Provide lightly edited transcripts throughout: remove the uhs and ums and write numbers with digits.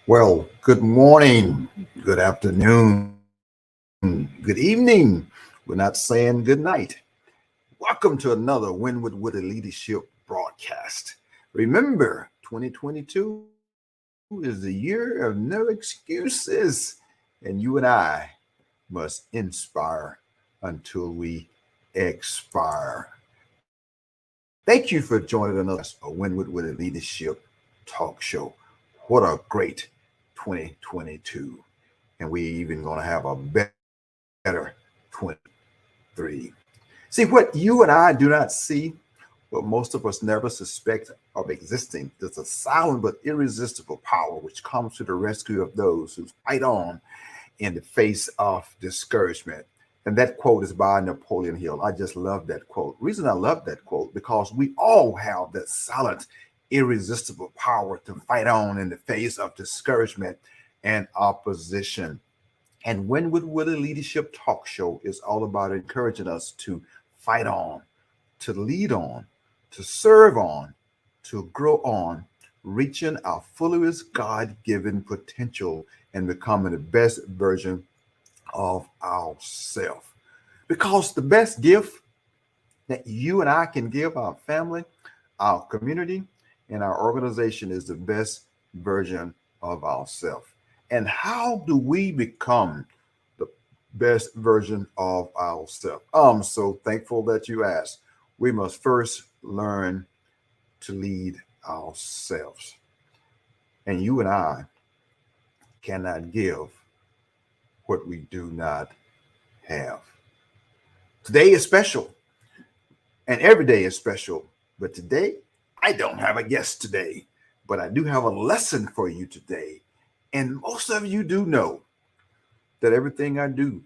Well, good morning, good afternoon, good evening. We're not saying good night. Welcome to another Win with Woody Leadership broadcast. Remember, 2022 is the year of no excuses, and you and I must inspire until we expire. Thank you for joining another broadcast of Win with Woody Leadership Talk Show. What a great 2022. And we even going to have a better 23. See, what you and I do not see, what most of us never suspect of existing, is a silent but irresistible power which comes to the rescue of those who fight on in the face of discouragement. And that quote is by Napoleon Hill. I just love that quote. Reason I love that quote because we all have that silent, irresistible power to fight on in the face of discouragement and opposition. And Win with Willie Leadership Talk Show is all about encouraging us to fight on, to lead on, to serve on, to grow on, reaching our fullest God given potential and becoming the best version of ourselves. Because the best gift that you and I can give our family, our community, and our organization is the best version of ourselves. And how do we become the best version of ourselves? I'm so thankful that you asked. We must first learn to lead ourselves. And you and I cannot give what we do not have. Today is special, and every day is special. But today, I don't have a guest today, but I do have a lesson for you today. And most of you do know that everything I do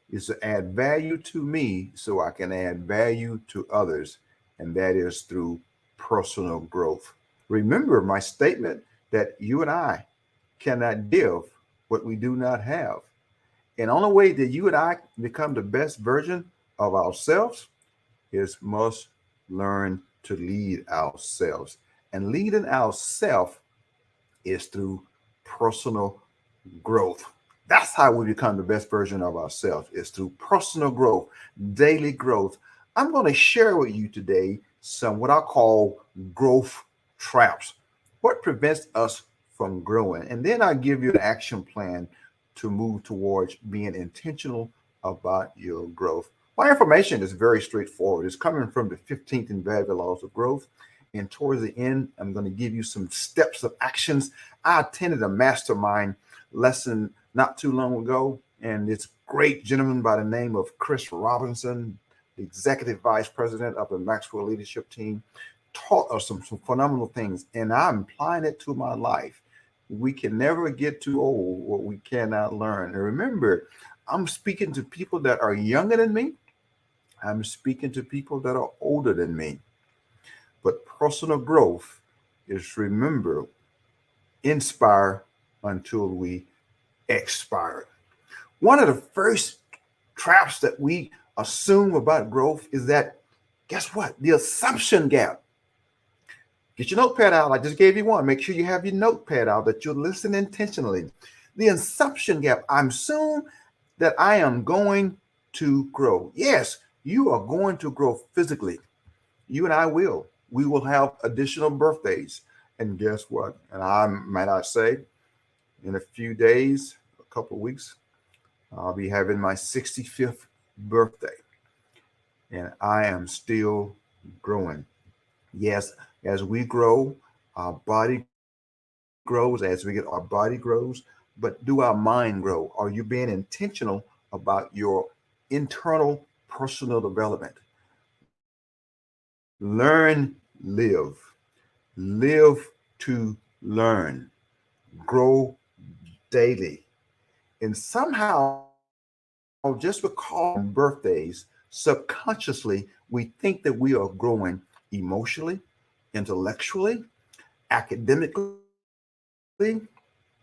is to add value to me so I can add value to others, and that is through personal growth. Remember my statement that you and I cannot give what we do not have. And only way that you and I become the best version of ourselves is must learn to lead ourselves. And leading ourselves is through personal growth. That's how we become the best version of ourselves is through personal growth, daily growth. I'm going to share with you today some what I call growth traps. What prevents us from growing? And then I'll give you an action plan to move towards being intentional about your growth. My information is very straightforward. It's coming from the 15th invaluable laws of growth. And towards the end, I'm going to give you some steps of actions. I attended a mastermind lesson not too long ago, and it's a great gentleman by the name of Chris Robinson, the executive vice president of the Maxwell Leadership Team, taught us some phenomenal things, and I'm applying it to my life. We can never get too old what we cannot learn. And remember, I'm speaking to people that are younger than me. I'm speaking to people that are older than me. But personal growth is remember, inspire until we expire. One of the first traps that we assume about growth is that, guess what? The assumption gap. Get your notepad out. I just gave you one. Make sure you have your notepad out that you're listening intentionally. The assumption gap. I'm assume that I am going to grow. Yes, you are going to grow physically. You and I will. We will have additional birthdays. And guess what? And I might not say, in a few days, a couple of weeks, I'll be having my 65th birthday. And I am still growing. Yes, as we grow, our body grows. As we get our body grows, but do our mind grow? Are you being intentional about your internal personal development? Learn, live to learn, grow daily. And somehow, just because birthdays, subconsciously, we think that we are growing emotionally, intellectually, academically.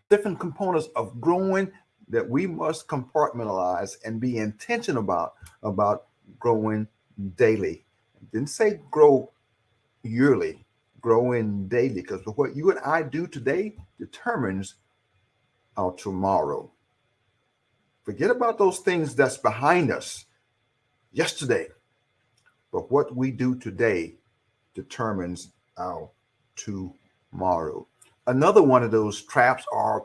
Different components of growing that we must compartmentalize and be intentional about growing daily. I didn't say grow yearly, growing daily, because what you and I do today determines our tomorrow. Forget about those things that's behind us yesterday, but what we do today determines our tomorrow. Another one of those traps are,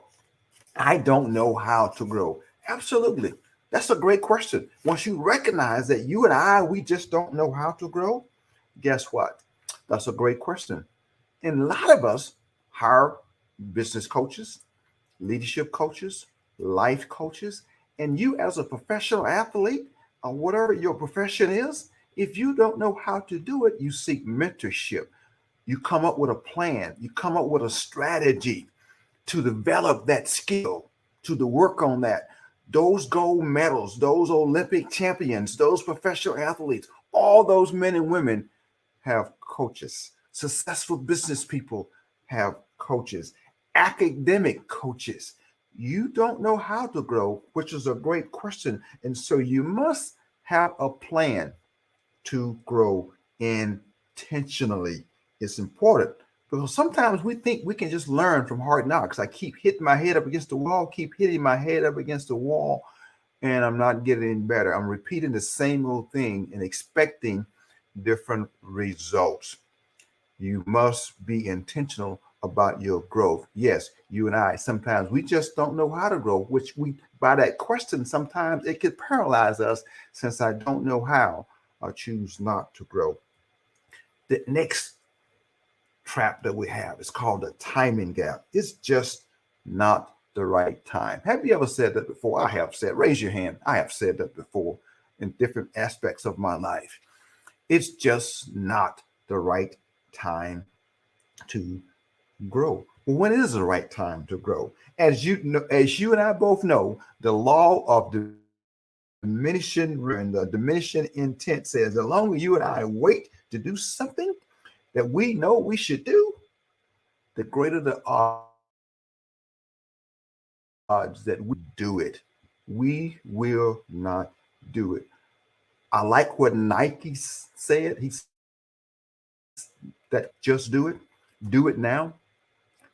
I don't know how to grow. Absolutely. That's a great question. Once you recognize that you and I, we just don't know how to grow, guess what? That's a great question. And a lot of us hire business coaches, leadership coaches, life coaches, and you as a professional athlete or whatever your profession is, if you don't know how to do it, you seek mentorship. You come up with a plan, you come up with a strategy to develop that skill, to work on that. Those gold medals, those Olympic champions, those professional athletes, all those men and women have coaches. Successful business people have coaches, academic coaches. You don't know how to grow, which is a great question. And so you must have a plan to grow intentionally. It's important because sometimes we think we can just learn from hard knocks. I keep hitting my head up against the wall, keep hitting my head up against the wall, and I'm not getting any better. I'm repeating the same old thing and expecting different results. You must be intentional about your growth. Yes, you and I, sometimes we just don't know how to grow, which we, by that question, sometimes it could paralyze us. Since I don't know how, I choose not to grow. The next trap that we have is called the timing gap. It's just not the right time. Have you ever said that before? I have said, raise your hand. I have said that before in different aspects of my life. It's just not the right time to grow. Well, when is the right time to grow? As you know, as you and I both know, the law of diminishing and the diminishing intent says the longer you and I wait to do something that we know we should do, the greater the odds that we do it. We will not do it. I like what Nike said. He that just do it. Do it now.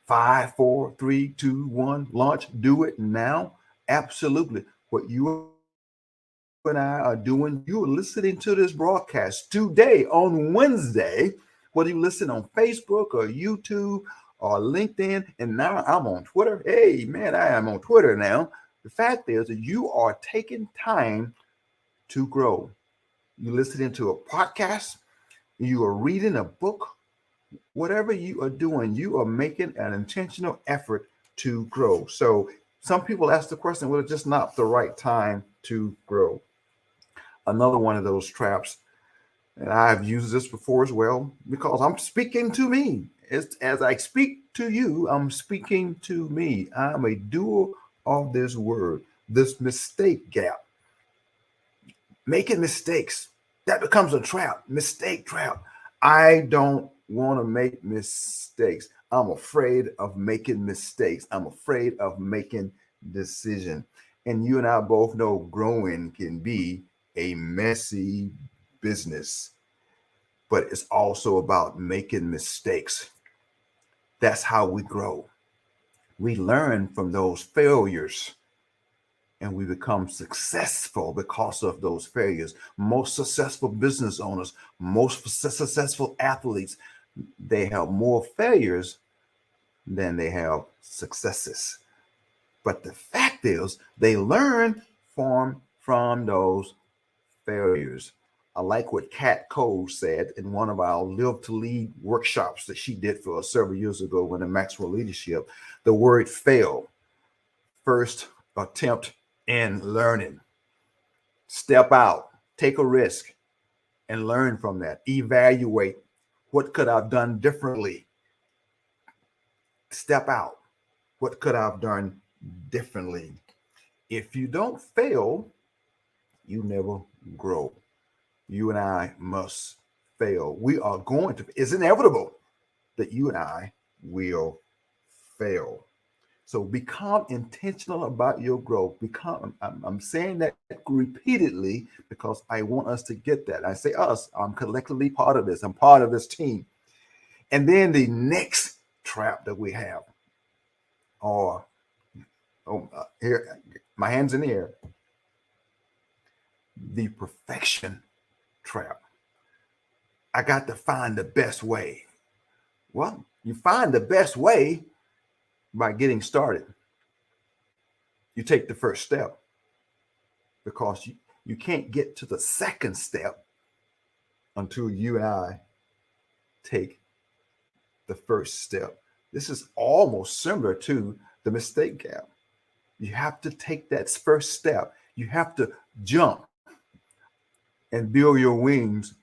5, 4, 3, 2, 1, launch. Do it now. Absolutely. What you and I are doing, you are listening to this broadcast today on Wednesday, whether you listen on Facebook or YouTube or LinkedIn, and now I'm on Twitter. Hey, man, I am on Twitter now. The fact is that you are taking time to grow. You're listening to a podcast, you are reading a book, whatever you are doing, you are making an intentional effort to grow. So some people ask the question, well, it's just not the right time to grow. Another one of those traps, and I've used this before as well, because I'm speaking to me. As I speak to you, I'm speaking to me. I'm a doer of this word, this mistake gap. Making mistakes, that becomes a trap, mistake trap. I don't want to make mistakes. I'm afraid of making mistakes. I'm afraid of making decisions. And you and I both know growing can be a messy business, but it's also about making mistakes. That's how we grow. We learn from those failures and we become successful because of those failures. Most successful business owners, most successful athletes, they have more failures than they have successes. But the fact is, they learn from those failures. I like what Kat Cole said in one of our Live to Lead workshops that she did for us several years ago when in Maxwell Leadership. The word fail, first attempt in learning. Step out, take a risk, and learn from that. Evaluate, what could I have done differently? Step out, what could I have done differently? If you don't fail, you never grow. You and I must fail. We are going to, it's inevitable that you and I will fail. So become intentional about your growth. I'm saying that repeatedly because I want us to get that. I say us, I'm collectively part of this. I'm part of this team. And then the next trap that we have, or here, my hands in the air, the perfection trap. I got to find the best way. Well, you find the best way by getting started. You take the first step, because you can't get to the second step until you and I take the first step. This is almost similar to the mistake gap. You have to take that first step. You have to jump and build your wings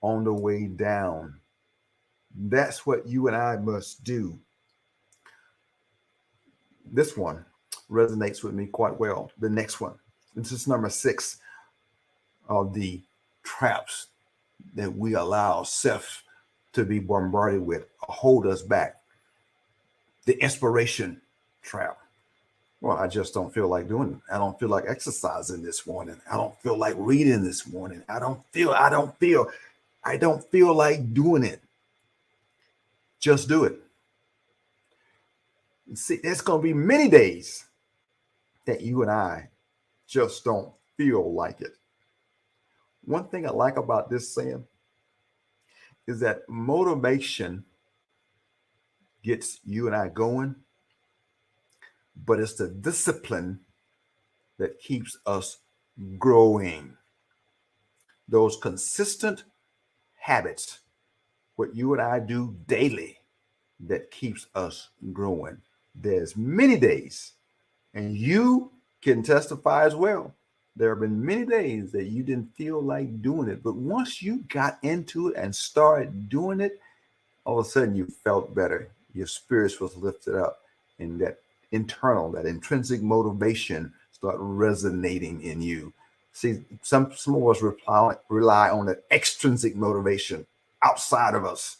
on the way down. That's what you and I must do. This one resonates with me quite well. The next one, this is number 6 of the traps that we allow ourselves to be bombarded with, hold us back. The inspiration trap. Well, I just don't feel like doing it. I don't feel like exercising this morning. I don't feel like reading this morning. I don't feel like doing it. Just do it. See, there's going to be many days that you and I just don't feel like it. One thing I like about this saying is that motivation gets you and I going, but it's the discipline that keeps us growing. Those consistent habits, what you and I do daily, that keeps us growing. There's many days, and you can testify as well. There have been many days that you didn't feel like doing it, but once you got into it and started doing it, all of a sudden you felt better. Your spirits was lifted up, and that intrinsic motivation start resonating in you. See, some of us rely on that extrinsic motivation outside of us,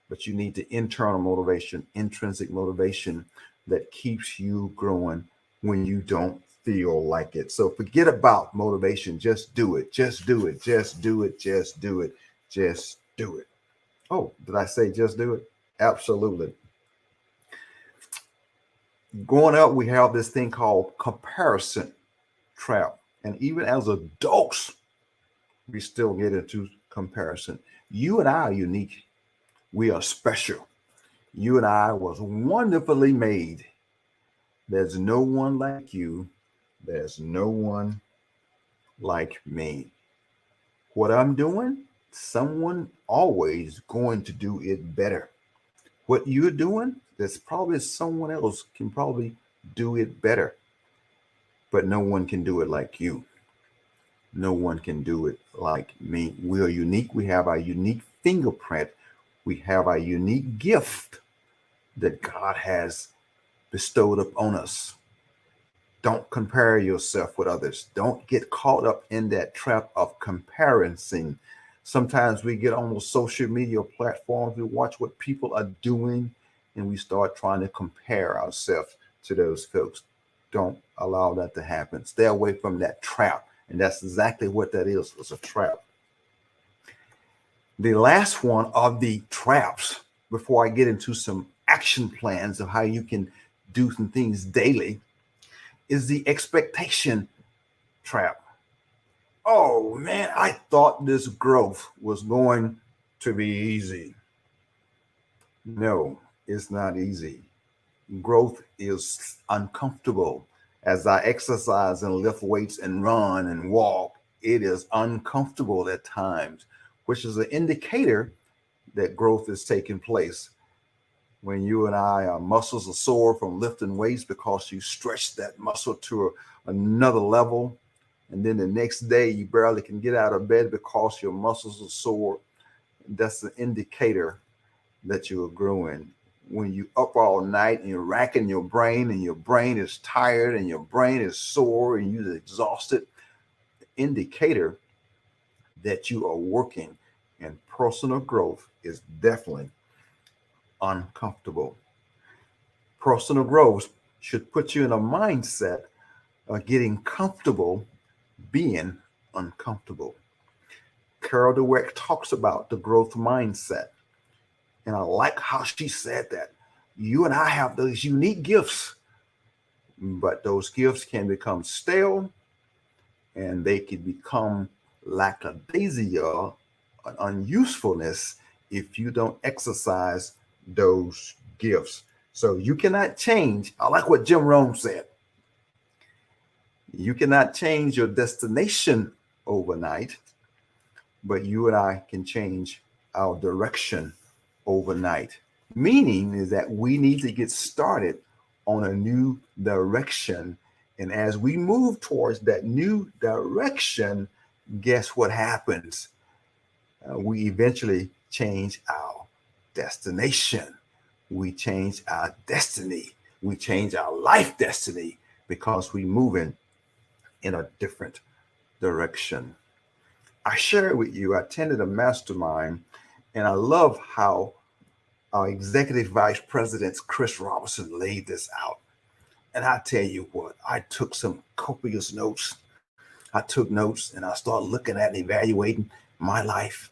but you need the internal motivation, intrinsic motivation that keeps you growing when you don't feel like it. So forget about motivation. Just do it. Just do it. Just do it. Just do it. Just do it. Oh, did I say just do it? Absolutely. Growing up, we have this thing called comparison trap. And even as adults, we still get into comparison. You and I are unique. We are special. You and I was wonderfully made. There's no one like you. There's no one like me. What I'm doing, someone always going to do it better. What you're doing, there's probably someone else can probably do it better. But no one can do it like you. No one can do it like me. We are unique. We have our unique fingerprint. We have our unique gift that God has bestowed upon us. Don't compare yourself with others. Don't get caught up in that trap of comparison. Sometimes we get on those social media platforms, we watch what people are doing, and we start trying to compare ourselves to those folks. Don't allow that to happen. Stay away from that trap. And that's exactly what that is. It's a trap. The last one of the traps, before I get into some action plans of how you can do some things daily, is the expectation trap. Oh man, I thought this growth was going to be easy. No, it's not easy. Growth is uncomfortable. As I exercise and lift weights and run and walk, it is uncomfortable at times, which is an indicator that growth is taking place. When you and I, our muscles are sore from lifting weights because you stretch that muscle to another level. And then the next day you barely can get out of bed because your muscles are sore. That's an indicator that you are growing. When you up all night and you're racking your brain and your brain is tired and your brain is sore and you're exhausted, indicator that you are working, and personal growth is definitely uncomfortable. Personal growth should put you in a mindset of getting comfortable being uncomfortable. Carol Dweck talks about the growth mindset. And I like how she said that. You and I have those unique gifts, but those gifts can become stale and they can become lackadaisia, an unusefulness if you don't exercise those gifts. So you cannot change. I like what Jim Rome said. You cannot change your destination overnight, but you and I can change our direction overnight. Meaning is that we need to get started on a new direction. And as we move towards that new direction, guess what happens? We eventually change our destination. We change our destiny. We change our life destiny because we move in a different direction. I share with you, I attended a mastermind, and I love how our executive vice president, Chris Robinson, laid this out. And I tell you what, I took some copious notes. I took notes and I started looking at and evaluating my life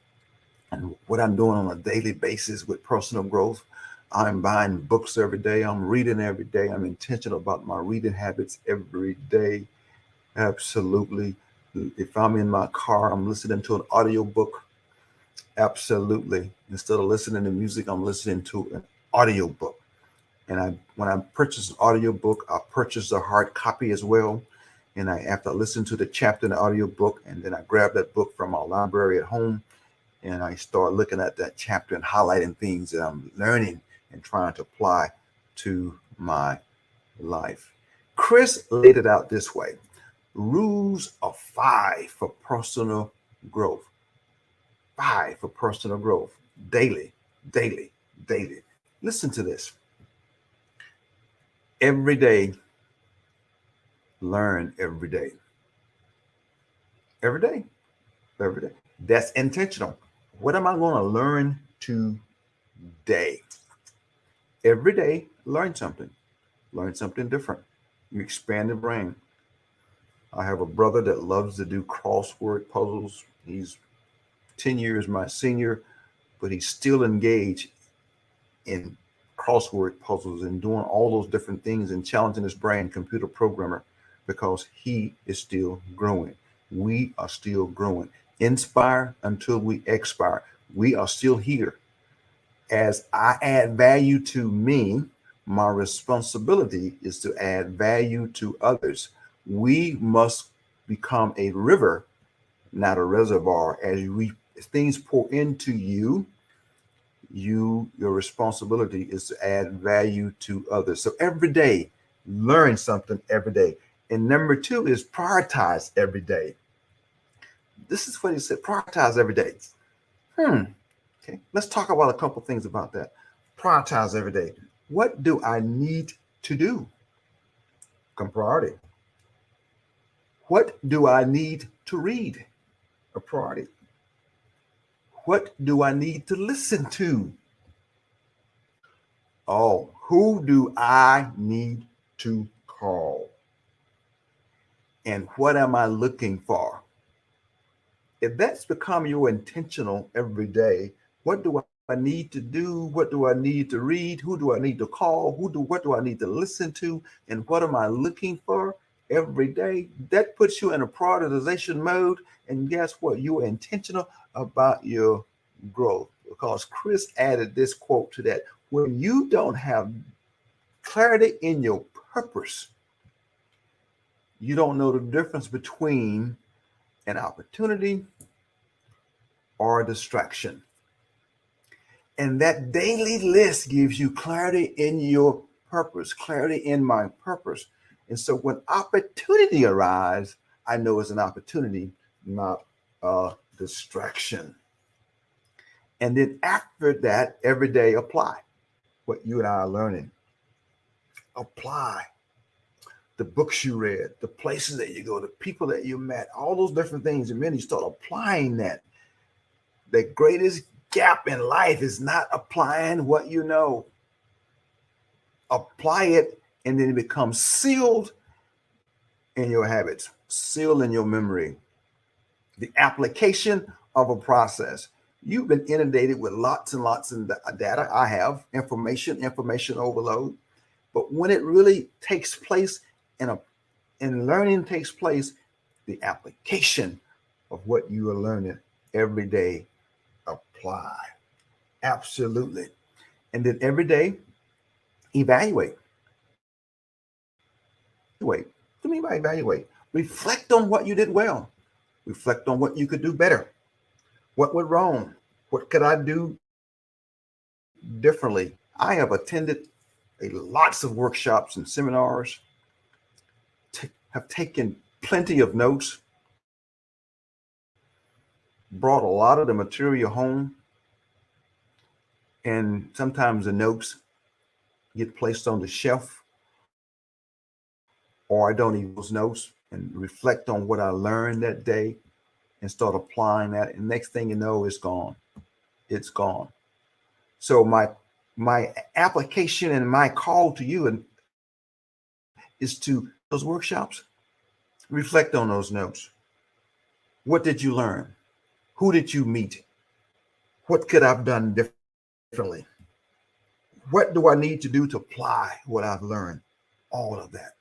and what I'm doing on a daily basis with personal growth. I'm buying books every day. I'm reading every day. I'm intentional about my reading habits every day. Absolutely. If I'm in my car, I'm listening to an audiobook. Absolutely. Instead of listening to music, I'm listening to an audiobook. And when I purchase an audiobook, I purchase a hard copy as well. And after I listen to the chapter in the audiobook, and then I grab that book from our library at home, and I start looking at that chapter and highlighting things that I'm learning and trying to apply to my life. Chris laid it out this way. Rules of 5 for personal growth. 5 for personal growth. Daily, daily, daily. Listen to this. Every day, learn every day. Every day, every day. That's intentional. What am I going to learn today? Every day, learn something. Learn something different. You expand the brain. I have a brother that loves to do crossword puzzles. He's 10 years my senior, but he's still engaged in crossword puzzles and doing all those different things and challenging his brain, computer programmer, because he is still growing. We are still growing. Inspire until we expire. We are still here. As I add value to me, my responsibility is to add value to others. We must become a river, not a reservoir. As things pour into you, your responsibility is to add value to others. So every day, learn something every day. And number 2 is prioritize every day. This is what he said, prioritize every day. Okay, let's talk about a couple things about that. Prioritize every day. What do I need to do? Come priority. What do I need to read? A priority. What do I need to listen to? Oh, who do I need to call? And what am I looking for? If that's become your intentional every day, what do I need to do? What do I need to read? Who do I need to call? What do I need to listen to? And what am I looking for every day? That puts you in a prioritization mode. And guess what? You are intentional about your growth, because Chris added this quote to that. When you don't have clarity in your purpose, you don't know the difference between an opportunity or a distraction. And that daily list gives you clarity in your purpose, clarity in my purpose. And so when opportunity arises, I know it's an opportunity, not a distraction. And then after that, every day apply what you and I are learning. Apply the books you read, the places that you go, the people that you met, all those different things. And then you start applying that. The greatest gap in life is not applying what you know. Apply it, and then it becomes sealed in your habits, sealed in your memory. The application of a process. You've been inundated with lots and lots of data. I have information overload. But when it really takes place and learning takes place, the application of what you are learning every day apply. Absolutely. And then every day, evaluate. What do you mean by evaluate? Reflect on what you did well. Reflect on what you could do better. What went wrong? What could I do differently? I have attended lots of workshops and seminars, have taken plenty of notes, brought a lot of the material home, and sometimes the notes get placed on the shelf, or I don't even those notes and reflect on what I learned that day and start applying that. And next thing you know, it's gone. It's gone. So my application and my call to you is to those workshops, reflect on those notes. What did you learn? Who did you meet? What could I have done differently? What do I need to do to apply what I've learned? All of that.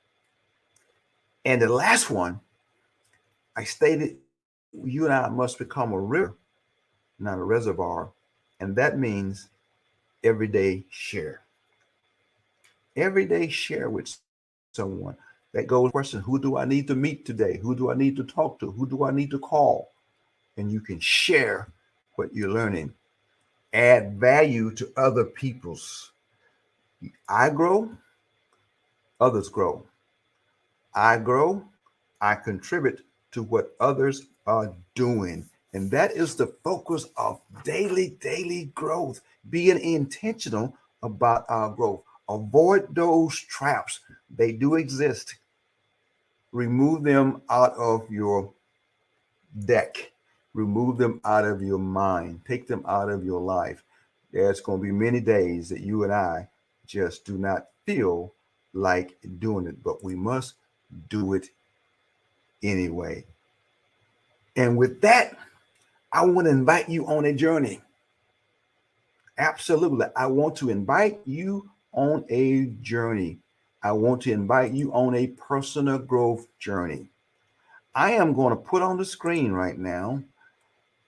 And the last one, I stated, you and I must become a river, not a reservoir. And that means everyday share. Everyday share with someone. That goes question, who do I need to meet today? Who do I need to talk to? Who do I need to call? And you can share what you're learning. Add value to other people's. I grow, others grow. I grow, I contribute to what others are doing. And that is the focus of daily growth, being intentional about our growth. Avoid those traps. They do exist. Remove them out of your deck. Remove them out of your mind. Take them out of your life. There's going to be many days that you and I just do not feel like doing it, but we must do it anyway. And with that, I want to invite you on a journey. Absolutely. I want to invite you on a journey. I want to invite you on a personal growth journey. I am going to put on the screen right now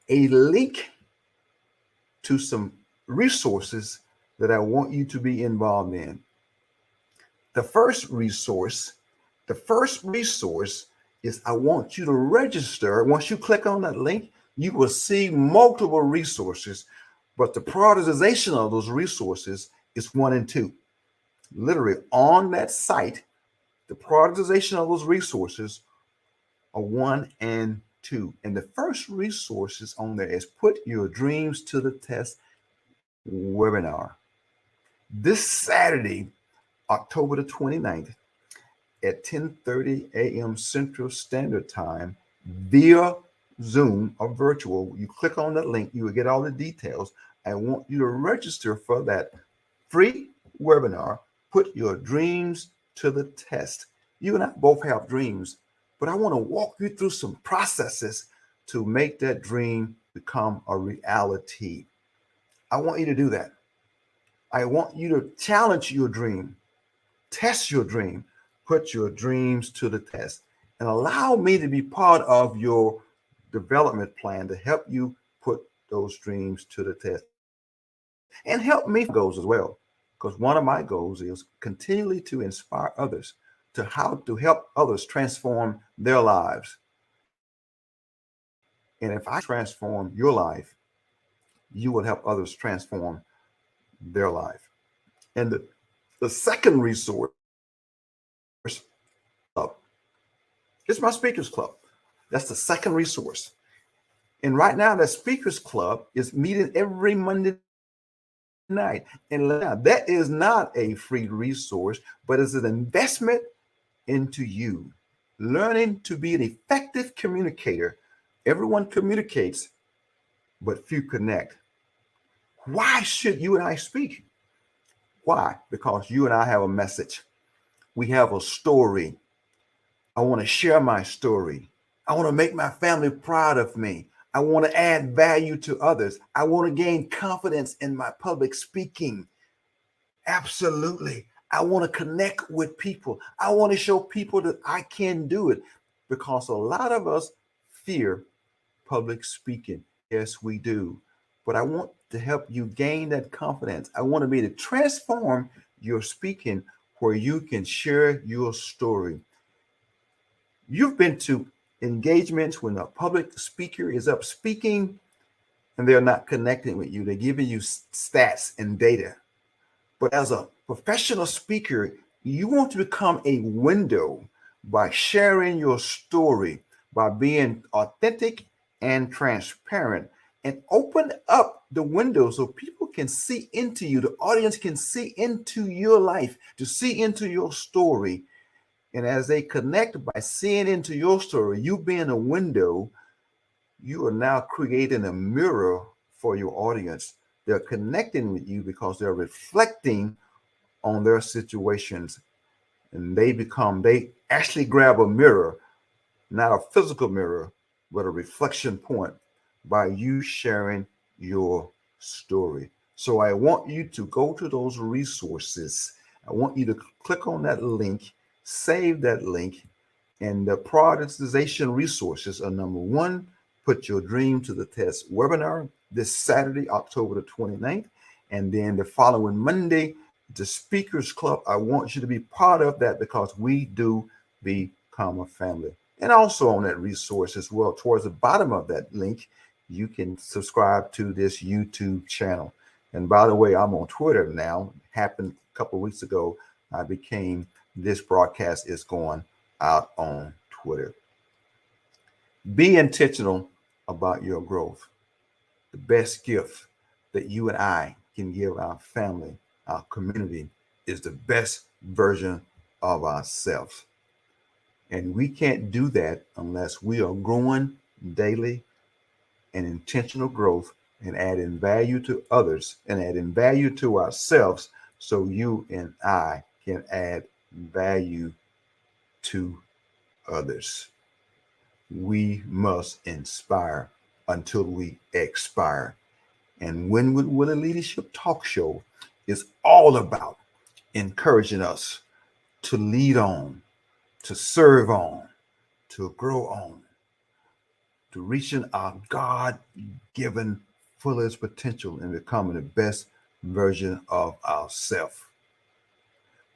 a link to some resources that I want you to be involved in. The first resource is I want you to register. Once you click on that link, you will see multiple resources, but the prioritization of those resources is 1 and 2. Literally on that site, the prioritization of those resources are 1 and 2. And the first resources on there is Put Your Dreams to the Test webinar. This Saturday, October the 29th at 10:30 a.m. Central Standard Time via Zoom or virtual. You click on that link, you will get all the details. I want you to register for that free webinar, Put Your Dreams to the Test. You and I both have dreams, but I want to walk you through some processes to make that dream become a reality. I want you to do that. I want you to challenge your dream, test your dream, put your dreams to the test, and allow me to be part of your development plan to help you put those dreams to the test. And help me goals as well, because one of my goals is continually to inspire others to how to help others transform their lives. And if I transform your life, you will help others transform their life. And the second resource is my Speakers Club. That's the second resource. And right now, the Speakers Club is meeting every Monday night. And that is not a free resource, but it's an investment into you. Learning to be an effective communicator. Everyone communicates, but few connect. Why should you and I speak? Why? Because you and I have a message. We have a story. I want to share my story. I want to make my family proud of me. I want to add value to others. I want to gain confidence in my public speaking. Absolutely. I want to connect with people. I want to show people that I can do it, because a lot of us fear public speaking. Yes, we do. But I want to help you gain that confidence. I want to be to transform your speaking where you can share your story. You've been to engagements when a public speaker is up speaking and they're not connecting with you. They're giving you stats and data. But as a professional speaker, you want to become a window by sharing your story, by being authentic and transparent, and open up the window so people can see into you. The audience can see into your life, to see into your story. And as they connect by seeing into your story, you being a window, you are now creating a mirror for your audience. They're connecting with you because they're reflecting on their situations, and they actually grab a mirror, not a physical mirror, but a reflection point by you sharing your story. So I want you to go to those resources. I want you to click on that link, save that link, and the prioritization resources are: number one, Put Your Dream to the Test webinar this Saturday, October the 29th. And then the following Monday, the Speakers Club. I want you to be part of that because we do become a family. And also on that resource as well, towards the bottom of that link, you can subscribe to this YouTube channel. And by the way, I'm on Twitter now. It happened a couple of weeks ago. This broadcast is going out on Twitter. Be intentional about your growth. The best gift that you and I can give our family, our community, is the best version of ourselves. And we can't do that unless we are growing daily and intentional growth and adding value to others and adding value to ourselves, so you and I can add value to others. We must inspire until we expire. And Win with Willie Leadership Talk Show is all about encouraging us to lead on, to serve on, to grow on, to reaching our God-given fullest potential and becoming the best version of ourselves.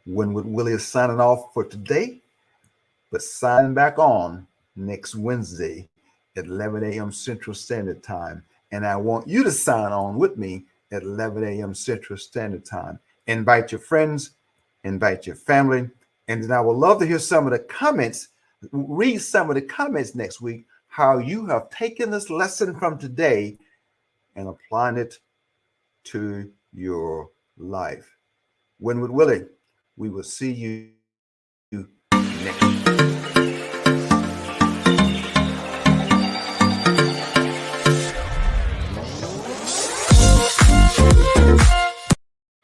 Win with Willie is signing off for today, but signing back on next Wednesday at 11 a.m. Central Standard Time. And I want you to sign on with me at 11 a.m. Central Standard Time. Invite your friends, invite your family, and then I would love to hear some of the comments, read some of the comments next week, how you have taken this lesson from today and applying it to your life. Win with Willie, we will see you next week.